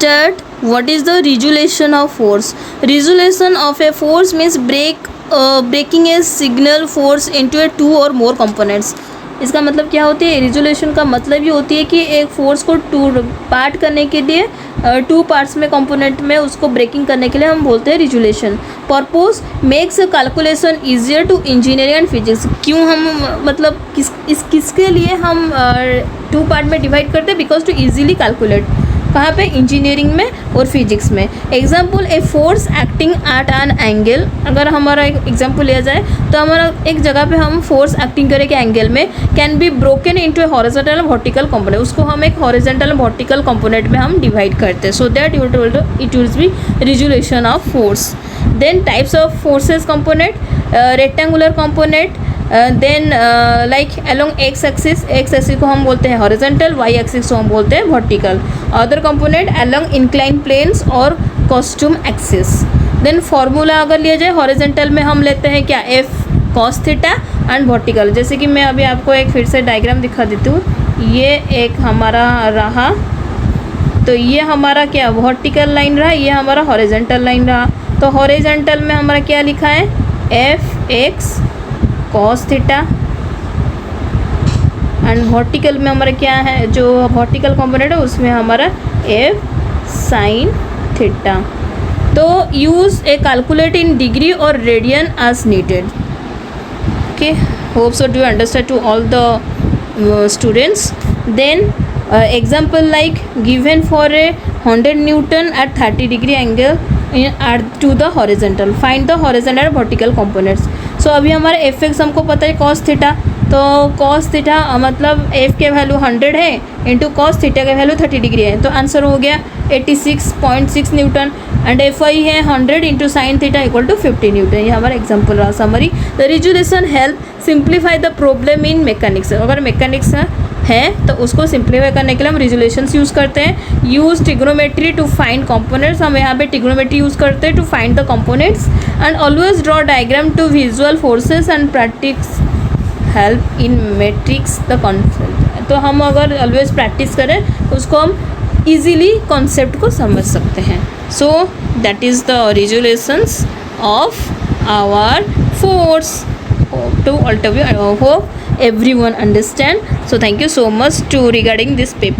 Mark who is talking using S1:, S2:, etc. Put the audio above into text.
S1: understand what is the resolution of force. Resolution of a force means breaking a signal force into a two or more components. इसका मतलब क्या होती है? Resolution का मतलब ये होती है कि एक फोर्स को टू पार्ट करने के लिए टू पार्ट्स में कंपोनेंट में उसको ब्रेकिंग करने के लिए हम बोलते हैं resolution. Purpose makes calculation easier to engineering and physics. क्यों हम मतलब किसके लिए हम टू पार्ट में डिवाइड करते हैं? Because to easily calculate. कहाँ पे? इंजीनियरिंग में और फिजिक्स में. Example, a force acting at an angle. अगर हमारा एक एग्जाम्पल लिया जाए तो हमारा एक जगह पे हम फोर्स एक्टिंग करें के एंगल में can be broken into A horizontal and vertical component. उसको हम एक हॉरिजॉन्टल एंड वर्टिकल कंपोनेंट में हम डिवाइड करते हैं. So that it will be resolution of force. Then types of forces component, rectangular component, then like along X axis को हम बोलते हैं हॉरिजॉन्टल, वाई एक्सिस को हम बोलते हैं vertical. Other component along incline planes और कॉस्ट्यूम एक्सिस. देन फार्मूला अगर लिया जाए हॉरिजॉन्टल में हम लेते हैं क्या? F cos theta and vertical. जैसे कि मैं अभी आपको एक फिर से डायग्राम दिखा देती हूँ. ये एक हमारा रहा, तो ये हमारा क्या वर्टिकल लाइन रहा, ये हमारा हॉरिजॉन्टल लाइन रहा. तो हॉरिजॉन्टल में हमारा क्या लिखा है? F x cos theta and vertical में हमारा क्या है? जो वर्टिकल कंपोनेंट है उसमें हमारा एफ साइन थीटा. तो use a calculate in degree और radian as needed. Okay, hope so do understand to all the students. Then example like given for a 100 Newton at 30 degree angle to the horizontal. Find the horizontal and vertical components. So अभी हमारे F x हमको पता है cos theta. तो cos theta मतलब F के value 100 है into cos theta का वैल्यू 30 डिग्री है. तो आंसर हो गया 86.6 न्यूटन. एंड एफ आई है 100 into sine theta equal to 50 newton. ये हमारा एग्जाम्पल रहा. Summary, the resolution help simplify the problem in mechanics. अगर मैकेनिक्स है तो उसको सिंप्लीफाई करने के लिए हम रिजोल्यूशंस यूज़ करते हैं. Use trigonometry to find components. हम यहाँ पे ट्रिग्नोमेट्री यूज़ करते हैं to find the components. And always draw diagram to visual forces and practice help in matrix the concept. तो हम अगर ऑलवेज प्रैक्टिस करें तो उसको हम ईजीली कॉन्सेप्ट को समझ सकते हैं. So that is the resolutions of our force. To all of you, I hope everyone understand. So thank you so much to regarding this paper.